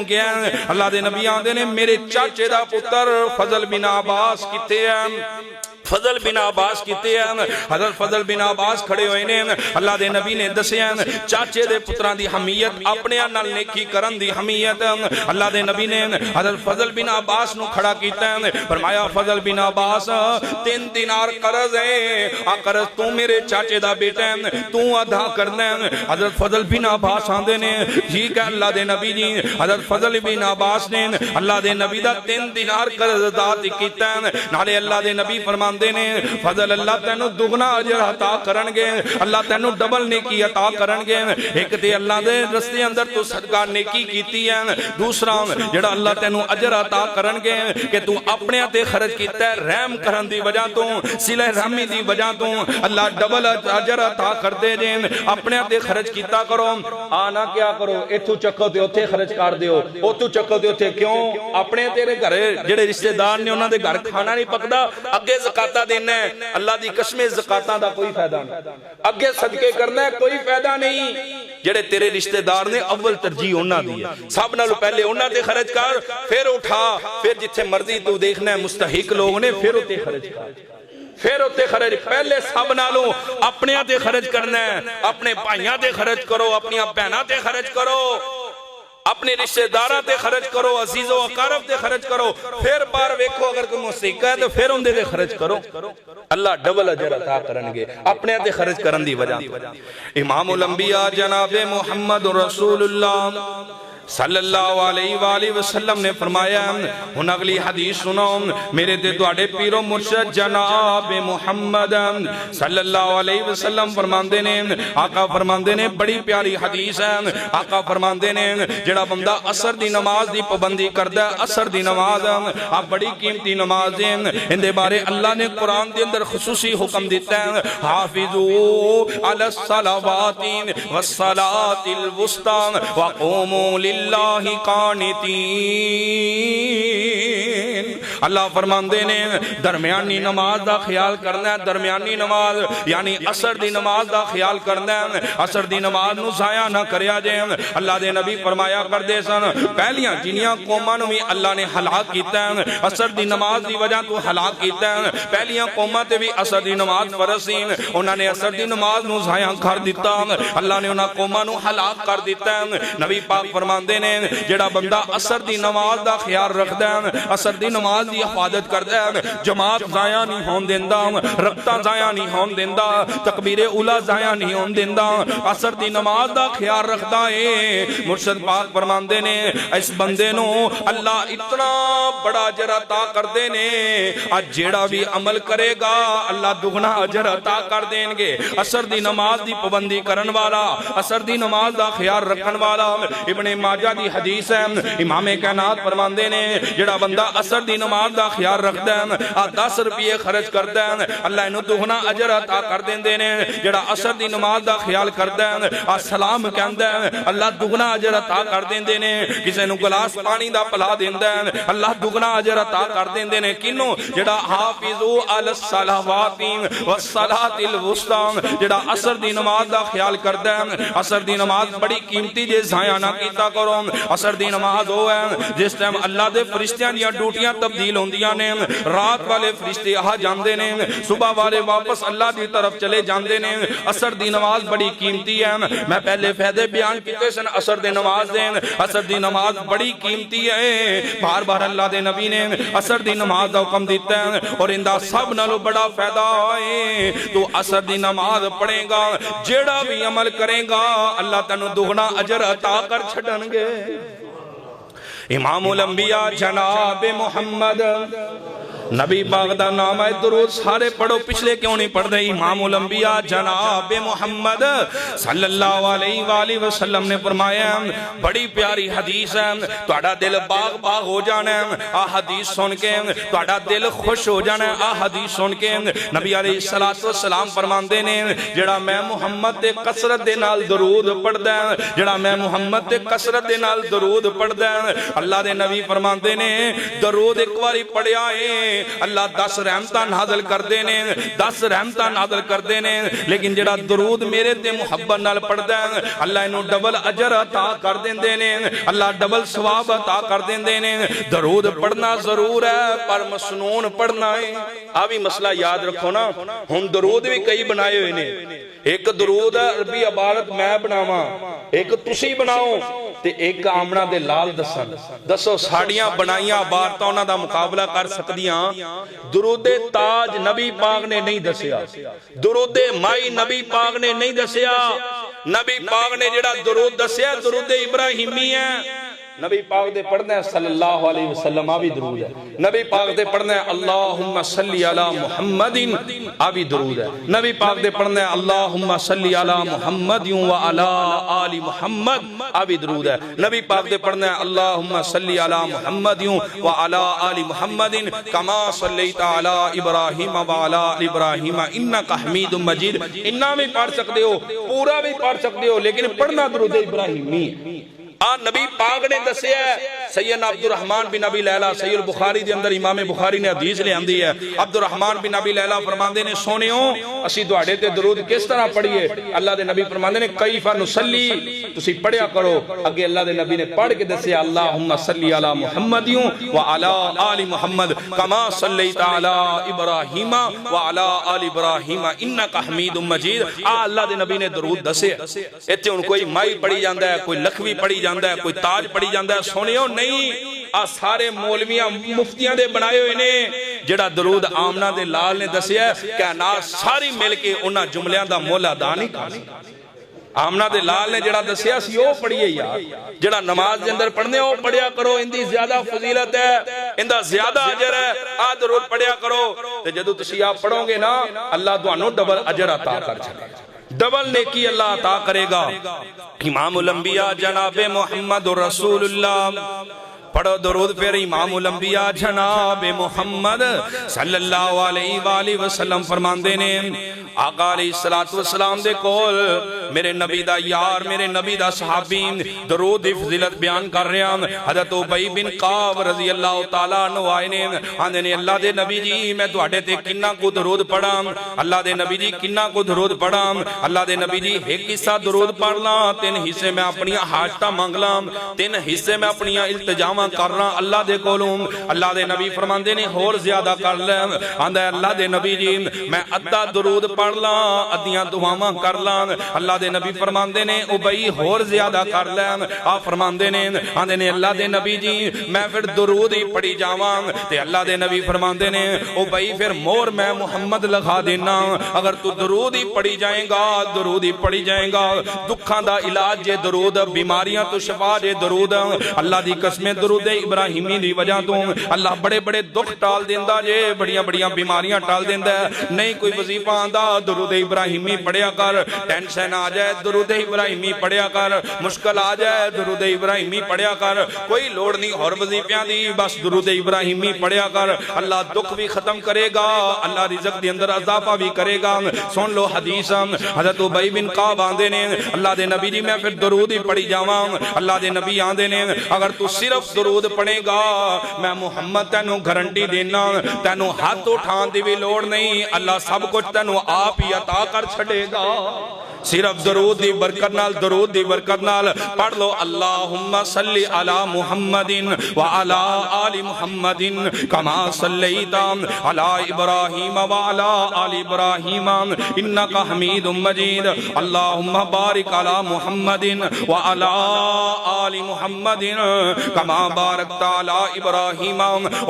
کیا اللہ دے نبی آندے نے میرے چاچے دا پتر فضل بن عباس کتے ہیں فضل بن عباس کیتے ہیں حضرت فضل بن عباس کھڑے ہوئے نے اللہ دے نبی نے دسیا چاچے دے پتران دی حمیت اپنے نال نیکی کرن دی حمیت اللہ دے نبی نے حضرت فضل بن عباس نو کھڑا کیتا ہے فرمایا فضل بن عباس 3 دینار قرض ہے آ قرض تو میرے چاچے دا بیٹا ہے تو ادا کرنا ہے حضرت فضل بن عباس آندے نے ٹھیک ہے اللہ دے نبی جی حضرت فضل بن عباس نے اللہ دے نبی دا 3 دینار قرض ادا کیتا ہے نالے اللہ دے نبی فرمان نے فضل اللہ تینو دگنا اجر عطا کرن گے اللہ تینو ڈبل نیکی عطا کرن گے ایک تے اللہ دے رستے اندر تو صدقہ نیکی کیتی ہے دوسرا جڑا اللہ تینو اجر عطا کرن گے کہ تو اپنے تے خرچ کیتا ہے رحم کرن دی وجہ تو صلہ رحمی دی وجہ تو اللہ ڈبل اجر عطا کر دے جے اپنے تے خرچ کیتا کرو آنا کیا کرو ایتھو چکو تے اوتھے خرچ کر دیو اوتھو چکو تے اوتھے کیوں اپنے تیرے گھر جڑے رشتہ دار نے انہاں دے گھر کھانا نہیں پکدا اگے زکات دینا ہے اللہ دی قسم زکاتاں دا کوئی فائدہ نہیں اگے صدقے کرنا ہے کوئی فائدہ نہیں جڑے تیرے رشتہ دار نے اول ترجیح انہاں دی ہے سب نالوں پہلے انہاں تے خرچ کر پھر اٹھا پھر جتھے مرضی تو دیکھنا ہے مستحق لوگ نے پھر اوتے خرچ کر پھر اوتے خرچ پہلے سب نالوں اپنے تے خرچ کرنا ہے اپنے بھائیاں تے خرچ کرو اپنی بہناں تے خرچ کرو اپنے رشتہ داراں تے خرچ کرو عزیز و اقارب تے خرچ کرو پھر بار ویکھو اگر کوئی مستحق ہے تو پھر اندے تے خرچ کرو اللہ ڈبل اجر عطا کرن گے اپنے تے خرچ کرن دی وجہ امام الانبیاء جناب محمد رسول اللہ صلی اللہ علیہ وآلہ وسلم نے فرمایا ہن اگلی حدیث سنو میرے تے تواڈے پیر و مرشد جناب محمد صلی اللہ علیہ وسلم فرماندے نے آقا فرماندے نے بڑی پیاری حدیث ہے آقا فرماندے نے جڑا بندہ عصر دی نماز دی پابندی کردا ہے عصر دی نماز آپ بڑی قیمتی نماز ہے ان دے بارے اللہ نے قرآن دے اندر خصوصی حکم دیتا ہے حافظوا علی الصلوات والصلاۃ الوسطی وقوموا اللہ قانتین اللہ فرماندے نے درمیانی نماز دا خیال کرنا ہے، درمیانی نماز یعنی عصر دی نماز دا خیال کرنا ہے، عصر دی نماز نو ضائع نہ کریا جے۔ اللہ دے نبی فرمایا کردے سن پہلیاں جنیاں قوماں نو بھی اللہ نے ہلاک کیتا ہے، عصر دی نماز دی وجہ تو ہلاک کیتا ہے۔ پہلیاں قوماں تے بھی عصر دی نماز فرض سی، انہاں نے عصر دی نماز نو ضائع کر دیتا، اللہ نے انہاں قوماں نو ہلاک کر دیتا ہے۔ نبی پاک فرماندے نے جڑا بندہ عصر دی نماز دا خیال رکھدا ہے، عصر دی نماز دی حفاظت کردا ہے، جماعت ضائع نہیں ہون دیندا، رکعتاں ضائع نہیں ہون دیندا، تکبیر اولا ضائع نہیں ہون دیندا، عصر دی نماز دا خیال رکھدا ہے۔ مرشد پاک فرماندے نے اس بندے نو اللہ اتنا بڑا اجر عطا کردے نے، جیڑا بھی عمل کرے گا اللہ دگنا اجر عطا کر دیں گے۔ عصر دی نماز دی پابندی کرن والا، عصر دی نماز دا خیال رکھن والا، ابن ماجہ دی حدیث ہے، امام کائنات فرماندے نے جڑا بندہ عصر دی نماز دا خیال رکھدا ہے 10 روپے خرچ کردا ہے اللہ انہوں دگنا اجر عطا کر دیندے نے۔ جڑا عصر دی نماز دا خیال کردا ہے سلام کہندا ہے اللہ دگنا اجر عطا کر دیندے نے۔ کسے نو گلاس پانی دا پلا دیندا ہے اللہ دگنا اجر عطا کر دیندے نے۔ کینوں جڑا حافظوا علی الصلوات والصلاۃ الوسطی، جڑا عصر دی نماز دا خیال کردا ہے، عصر دی نماز بڑی قیمتی جے ضائع نہ کیتا کرو۔ عصر دی نماز وہ ہے جس ٹائم اللہ دے فرشتیاں دیاں ڈیوٹیاں تبدیل ہوندیاں نے، رات والے فرشتے آ جاندے نے، صبح والے واپس اللہ دی طرف چلے جاندے نے۔ عصر دی نماز بڑی قیمتی ہے، میں پہلے فائدے بیان کیتے سن عصر دی نماز دے، عصر دی نماز بڑی قیمتی ہے۔ بار بار اللہ دے نبی نے عصر دی نماز دا حکم دیتا ہے اور اندہ سب نالو بڑا فائدہ ہے۔ تو عصر دی نماز پڑھے گا جیڑا بھی عمل کرے گا اللہ تنو دگنا اجر عطا کر چھڑن گے۔ امام الانبیاء جناب محمد نبی پاک دا نام ہے، درود سارے پڑھو، پچھلے کیوں نہیں پڑھ دے؟ امام الانبیاء جناب محمد صلی اللہ علیہ وآلہ وسلم نے فرمایا، بڑی پیاری حدیث ہے، تہاڈا دل باغ باغ ہو جانا ہے آ حدیث سن کے، تہاڈا دل خوش ہو جانا ہے آ حدیث سن کے۔ نبی علیہ السلام فرماندے نے جڑا میں محمد دے کثرت دے نال درود پڑھدا ہے، جڑا میں محمد دے کثرت دے نال درود پڑھدا ہے، اللہ دے نبی فرماندے نے درود ایک باری پڑھیا ہے اللہ 10 رحمتاں نازل کر دینے، 10 رحمتاں نازل کر دینے۔ لیکن جڑا درود میرے تے محبت نال پڑھدا ہے اللہ انہوں ڈبل اجر عطا کر دینے، اللہ ڈبل ثواب عطا کر دینے۔ درود پڑھنا ضرور ہے پر مسنون پڑھنا ہے۔ آوی مسئلہ یاد رکھو نا، ہم درود بھی کئی بنائے ہوئے نے، ایک درود عربی عبارت میں بناواں، ایک تسی بناؤ تے ایک آمنہ دے لال دسن، دسو ساڑیاں بنائیاں عبارتاں انہاں دا مقابلہ کر سکدیاں؟ درود تاج نبی پاک نے نہیں دسیا، درود مائی نبی پاک نے نہیں دسیا، نبی پاک نے جڑا درود دسیا درود ابراہیمی ہے۔ نبی پاک دے پڑھنا ہے صلی اللہ علیہ وسلم آبی درود ہے، نبی پاک دے پڑھنا ہے اللہم صلی علی محمد آبی درود ہے، نبی پاک دے پڑھنا ہے اللہم صلی علی محمد وعلی آل محمد آبی درود ہے، نبی پاک دے پڑھنا ہے اللہم صلی علی محمد وعلی آل محمد کما صلیت علی ابراہیم وعلی آل ابراہیم انکا حمید مجید۔ انہا بھی پڑھ سکتے ہو، پورا بھی پڑھ سکتے ہو، لیکن پڑھنا درود ابراہیمی ہے۔ نبی پاک نے دسیا ہے، سیدنا عبد الرحمن بن ابی لیلہ صحیح البخاری دے اندر امام بخاری نے حدیث لے آندی ہے، عبد الرحمن بن ابی لیلہ فرماندے نے سونیوں اسی تواڈے تے درود کس طرح پڑھیے؟ اللہ دے نبی فرماندے نے کیف نصلی، تسی پڑھیا کرو۔ اگے اللہ دے نبی نے پڑھ کے دسیا اللہم صلی علی محمد وعلی آل محمد کما صلیت علی ابراہیم وعلی آل ابراہیم انکا حمید مجید۔ اللہ دے نبی نے درود دسیا۔ ایتھے ہن کوئی مائی پڑھی جاندا ہے، کوئی لکھوی پڑھی جاندا ہے، کوئی تاج پڑھی جاندا ہے، سونیو نہیں، سارے مولویاں مفتیاں دے بنائے ہوئے نے۔ جڑا درود آمنہ دے لال نے دسیا ہے کہ ناس ساری مل کے انہاں جملیاں دا مولا دا نہیں کر سکتا۔ آمنہ دے لال نے جڑا دسیا سی وہ پڑھیے یار، جڑا نماز دے اندر پڑھنے وہ پڑھیا کرو، اندی زیادہ فضیلت ہے، اندہ زیادہ اجر ہے، درود پڑھیا کرو۔ تے جدو تسی آپ پڑھو گے نا اللہ دوانو ڈبل اجر عطا کر چھڑے، ڈبل نیکی اللہ عطا کرے گا۔ امام الانبیاء جناب محمد رسول اللہ پڑھو درود پھر امام الانبیاء جناب محمد صلی اللہ علیہ وآلہ وسلم فرماندے نے آقا علیہ السلام دے کول میرے نبی دا یار میرے نبی دا صحابی درود دی فضیلت بیان کر رہے ہیں. حضرت ابی بن کعب رضی اللہ تعالیٰ عنہ آئے نے آندے نے اللہ دے نبی جی میں تواڈے تے کنا کو درود پڑھا. اللہ دے نبی جی کنا کو درود پڑھا. اللہ دے نبی جی ایک حصہ درود پڑھ لاں 3 حصے میں اپنی حاجتاں مانگ لاں 3 حصے میں اپنی التجاواں کر رہا اللہ دے کولوں. اللہ دے نبی فرماندے نے ہور زیادہ کر لے. آندا ہے اللہ دے نبی جی میں ادھا درود پڑھ لاں ادھیاں دعاواں کر لاں. اللہ دے نبی فرماندے نے ابئی ہور زیادہ کر لے. آپ فرماندے نے آندے نے اللہ دے نبی جی میں پھر درود ہی پڑھی جاواں تے اللہ دے نبی فرماندے نے ابئی پھر مور میں محمد لگا دینا. اگر تو درود ہی پڑھی جائیں گا درود ہی پڑھی جائیں گا دکھاں دا علاج جے درود بیماریاں تو شفا جے درود. اللہ دی قسمیں درود ابراہیمی دی وجہ تو اللہ بڑے بڑے دکھ ٹال دیندا جے بڑیاں بڑیاں بیماریاں ٹال دیندا ہے. نہیں کوئی وظیفہ آندا درود ابراہیمی پڑھیا کر. ٹینشن آ جائے درود ابراہیمی پڑھیا کر. مشکل آ جائے درود ابراہیمی پڑھیا کر. کوئی لوڑ نہیں اور وظیفیاں دی بس درود ابراہیمی پڑھیا کر. اللہ دکھ بھی ختم کرے گا اللہ رزق دی اندر اضافہ بھی کرے گا. سن لو حدیث حضرت ابی بن کعب آندے نے اللہ دے نبی جی میں پھر درود ہی پڑھی جاواں. اللہ دے نبی آندے نے اگر تو صرف درود پڑھے گا میں محمد تینوں گارنٹی دینا تینوں ہاتھ اٹھان دی بھی لوڑ نہیں اللہ سب کچھ تینوں آپ ہی عطا کر چھڑے گا. صرف درود دی برکت نال درود دی برکت نال پڑھ لو اللہم صلی علی محمد وعلی آل محمد کما صلیت علی ابراہیم وعلی آل ابراہیم انکا حمید مجید. اللہم بارک علی محمد وعلی آل محمد کما بارکت علی ابراہیم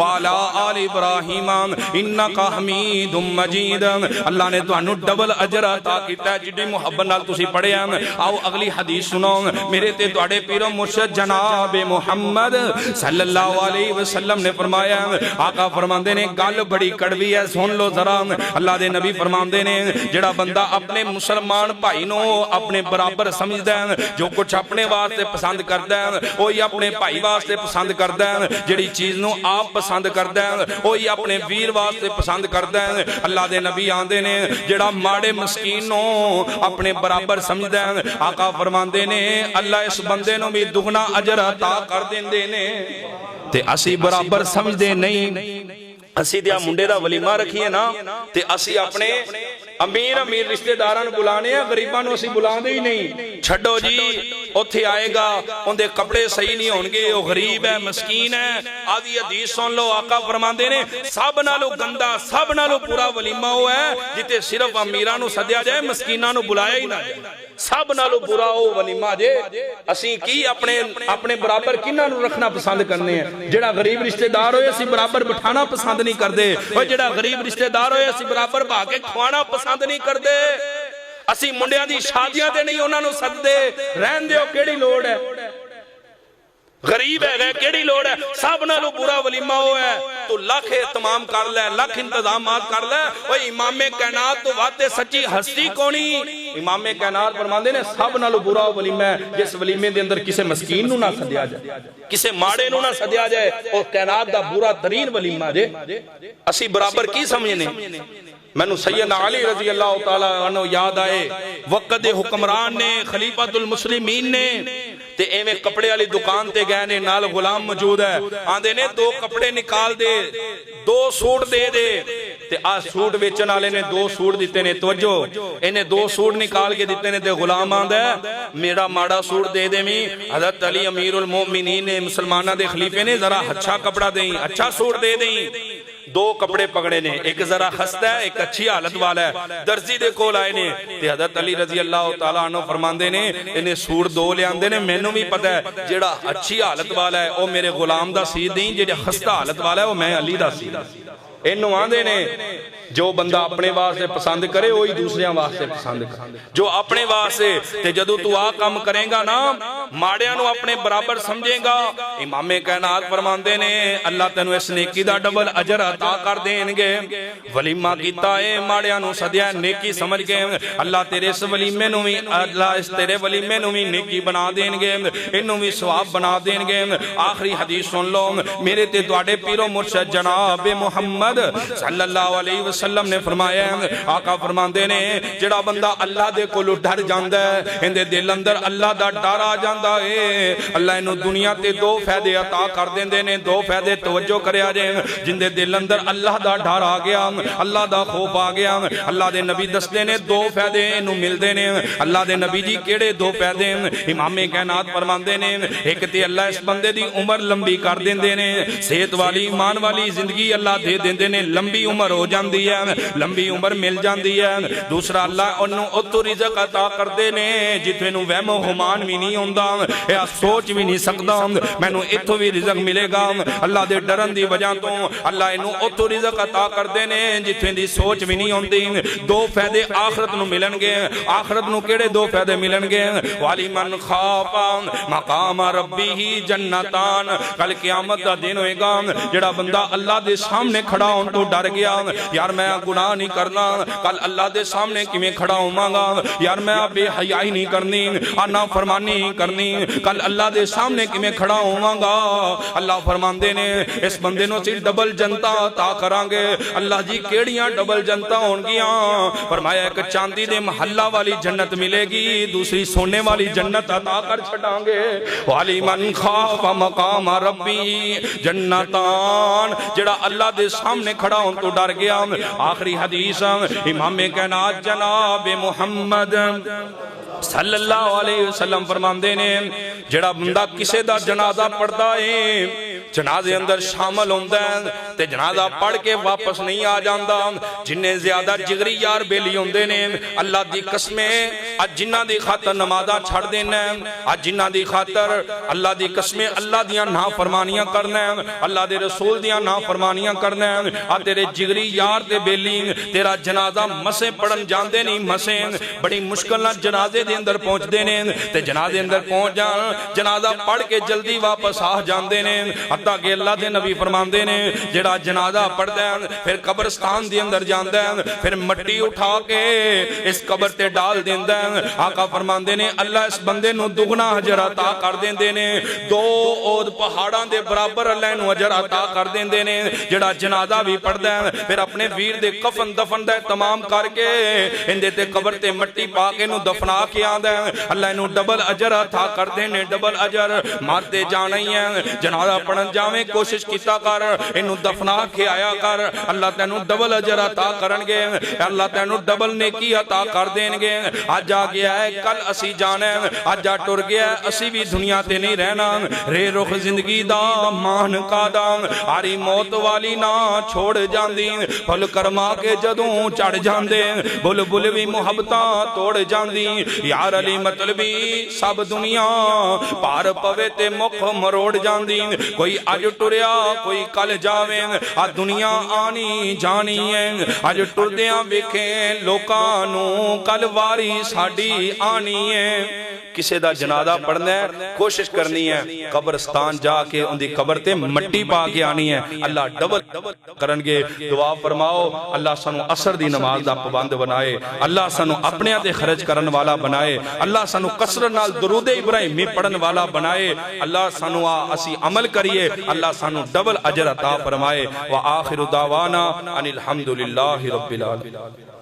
وعلی آل ابراہیم انکا حمید مجید. اللہ نے تو انو ڈبل اجر عطا کیتا ہے جڑی محبت نال تسی پڑھے ہیں. آؤ اگلی حدیث سنو میرے تے تواڈے پیرو مرشد جناب محمد صلی اللہ علیہ وسلم نے فرمایا آقا فرماندے نے گل بڑی کڑوی ہے سن لو ذرا. اللہ دے نبی فرماندے نے جڑا بندہ اپنے مسلمان بھائی نو اپنے برابر سمجھدا ہے جو کچھ اپنے واسطے پسند کردا ہے وہی اپنے بھائی واسطے پسند کردا ہے. جڑی چیز نو آپ پسند کردا ہے وہی اپنے ویر واسطے پسند کردا ہے. اللہ دے نبی آندے نے جڑا ماڑے مسکین نو اپنے برابر سمجھدا ہے آقا فرماندے نے اللہ اس بندے نو بھی دگنا اجر عطا کر دیندے نے. تے اسی برابر سمجھدے نہیں. اسی دیا منڈے دا ولیمہ رکھیے نا تے اسی اپنے امیر رشتہ داران بلانے ہیں غریبان اسی بلانے ہی نہیں. چھڑو جی اتھے آئے گا ان دے کپڑے صحیح نہیں ہونگے وہ غریب ہے مسکین ہے. آدھی حدیث سن لو آقا فرماندے نے سب نالو گندہ سب نالو پورا ولیمہ ہو ہے جتے صرف امیرانو صدیا جائے مسکینانو بلایا ہی نہ جائے. سب نالو برا ہو ولیمہ جے اسی کی اپنے برابر کنہ نو رکھنا پسند کرنے ہیں. جڑا غریب رشتہ دار ہوئے اسی برابر بٹھانا پسند نہیں کر دے. اور جڑا غریب رشتہ دار ہوئے اسی برابر بھاگے کھوانا پسند نہیں کر دے. اسی منڈیاں دی شادیاں دے نہیں انہاں نو سد دے رہن دیو کیڑی لوڑ ہے. غریب ہے گئے کیڑی لوڑ ہے. سب نالو برا ولیمہ ہو ہے تو لکھ اہتمام کر لے لکھ انتظامات کر لے. وہ امام کائنات تو واتے سچی ہستی کونی. امام کائنات فرماندے نے سب نالو برا ولیمہ ہے جس ولیمے دے اندر کسے مسکین نو نہ سدیا جائے کسے ماڑے نو نہ سدیا جائے اور کائنات دا برا ترین ولیمہ جے. اسی برابر کی سمجھنے میں نو سیدنا علی رضی اللہ تعالیٰ عنہ یاد آئے وقت حکمران نے خلیفۃ المسلمین نے تے ایویں کپڑے والی دکان تے گئے نے نال غلام موجود ہے. آندے نے 2 کپڑے نکال دے 2 سوٹ دے دے تے آ سوٹ بیچن والے نے 2 سوٹ دیتے نے. توجہ انہیں 2 سوٹ نکال کے دیتے نے تے غلام آندا ہے میرا ماڑا سوٹ دے دے میں. حضرت علی امیر المومنین نے مسلمانہ دے خلیفے نے ذرا اچھا کپڑا دیں اچھا سوٹ دے دیں. 2 کپڑے پکڑے نے ایک ذرا خستہ ہے ایک اچھی حالت والا ہے. درزی دے کول آئے نے تے حضرت علی رضی اللہ تعالیٰ عنہ فرماندے نے انہیں سوٹ 2 لے آندے نے مینوں بھی پتہ ہے جڑا اچھی حالت والا ہے وہ میرے غلام دا سی دیں جڑا خستہ حالت والا ہے وہ میں علی دا سی. انہوں آندے نے جو بندہ اپنے واسطے پسند کرے وہی دوسرے واسطے پسند کرے. جو اپنے واسطے تے جدو تو کام کرے گا نا ماڑیاں نو اپنے برابر سمجھے گا امام کائنات فرماندے نے اللہ تینو اس نیکی دا ڈبل اجر عطا کر دین گے ولیمہ کیتا ہے ماڑیاں نو سدیا نیکی سمجھ گے اللہ تیرے اس ولیمے نو بھی اللہ اس تیرے ولیمے نو بھی نیکی بنا دین گے انو بھی ثواب بنا دین گے آخری حدیث سن لو میرے تے تواڈے پیرو مرشد جناب محمد صلی اللہ علیہ وسلم نے فرمایا آقا فرماندے نے جڑا بندہ اللہ دے کولو ڈر جاندا ہے اندے دل اندر اللہ دا ڈر آ جاندا ہے اللہ انو دنیا تے دو فائدے عطا کر دیندے نے دو فائدے توجہ کریا جے جن دے دل اندر اللہ دا ڈر آ گیا اللہ دا خوف آ گیا اللہ دے نبی دسدے نے دو فائدے انو ملدے نے اللہ دے نبی جی کیڑے دو فائدے امام کائنات فرماندے نے ایک تے اللہ اس بندے دی عمر لمبی کر دیندے نے صحت والی ایمان والی زندگی اللہ دے دیندے نے لمبی عمر ہو جاندی ہے لمبی عمر مل جاندی ہے دوسرا اللہ انو اتو رزق عطا کر دے نے جتھے نو وہم و گمان بھی نہیں ہوندا یا سوچ بھی نہیں سکدا مینوں ایتھوں بھی رزق ملے گا اللہ دے ڈرن دی وجہ تو اللہ انو اتو رزق عطا کر دے نے جتھے دی سوچ بھی نہیں ہوندی دو فائدے آخرت نو ملن گے آخرت نو کیڑے دو فائدے ملن گے والی من خاف مقام ربی جنتان کل قیامت دا دن ہوئے گا جڑا بندہ اللہ دے سامنے کھڑا ہون تو ڈر گیا یار میں گناہ نہیں کرنا کل اللہ دے سامنے کیویں کھڑا ہوواں گا یار میں بے حیائی نہیں کرنی نا فرمانی نہیں کرنی کل اللہ دے سامنے کیویں کھڑا ہوواں گا اللہ فرماندے نے اس بندے نو سی ڈبل جنتا عطا کران گے اللہ جی کیڑیاں ڈبل جنتا ہون گیاں فرمایا ایک چاندی دے محلہ والی جنت ملے گی دوسری سونے والی جنت عطا کر چھڈاں گے والی من خاف مقام ربی جنتان جڑا اللہ دے سامنے کھڑا ہون تو ڈر گیا آخری حدیث امام کائنات جناب محمد صلی اللہ علیہ وسلم فرماندے نے جڑا بندہ کسے دا جنازہ پڑھدا ہے جنازے اندر شامل ہوندا ہے تے جنازہ پڑھ کے واپس نہیں آ جاندا جننے زیادہ جگری یار بیلی ہوندے نے اللہ دی قسمیں اج جنہاں دی خاطر نمازاں چھڑ دینا اج جنہاں دی خاطر اللہ دی قسمیں اللہ دیاں نافرمانیاں کرنا اللہ دے رسول دیاں نافرمانیاں کرنا آ تیرے جگری یار تے بیلی تیرا جنازہ مسے پڑھن جاندے نہیں مسے بڑی مشکل نہ جنازے دے اندر پہنچ دے نے تے جنازے اندر پہنچ جان جنازہ پڑھ کے جلدی واپس آ جاندے نے حتیٰ کہ اللہ دے نبی فرماندے نے جڑا جنازہ پڑھدا ہے پھر قبرستان دے اندر جاندا ہے پھر مٹی اٹھا کے اس قبر تے ڈال دیندا ہے آقا فرماندے نے اللہ اس بندے نو دگنا اجر عطا کر دیندے نے دو اود پہاڑاں دے برابر اللہ نو اجر عطا کر دیندے نے جڑا جنازہ بھی پڑھدا ہے پھر اپنے ویر دے کفن دفن دا تمام کر کے اندے تے قبر تے مٹی پا کے نو دفنا کے آندا ہے اللہ نو ڈبل اجر عطا کر دینے ڈبل اجر مارتے جانا ہی ہے جنازہ پڑھن جاویں کوشش کیتا کر انو دفنا کے آیا کر اللہ تینو ڈبل اجر عطا کرن گے اللہ تینو ڈبل نیکی عطا کر دین گے آج آ گیا ہے کل اسی جانا ہے آج آ ٹر گیا ہے اسی بھی دنیا تے نہیں رہنا رے رخ زندگی دا مان کا دا آری موت والی نہ چھوڑ جاندی پھل کرما کے جدوں چڑھ جاندے بل بل بھی محبتاں توڑ جاندی یار علی مطلبی سب دنیا پار پوے تے مکھ مروڑ جاندی کوئی اج ٹریا کوئی کل جاویں آ دنیا آنی جانی ہے اج ٹردیاں ویکھیں لوکاں نو کل واری ساڈی آنی ہے کسے دا جنازہ پڑھنا ہے کوشش کرنی ہے قبرستان جا کے ان دی قبر تے مٹی پا کے آنی ہے اللہ ڈبل کرن گے دعا فرماؤ اللہ سانو عصر دی نماز دا پابند بنائے اللہ سانو اپنے تے خرچ کرن والا بنائے اللہ سانو کثرت نال درود ابراہیمی پڑھن والا بنائے اللہ سانو اسی عمل کریے اللہ سانو ڈبل اجر عطا فرمائے وآخر دعوانا ان الحمدللہ رب العالمین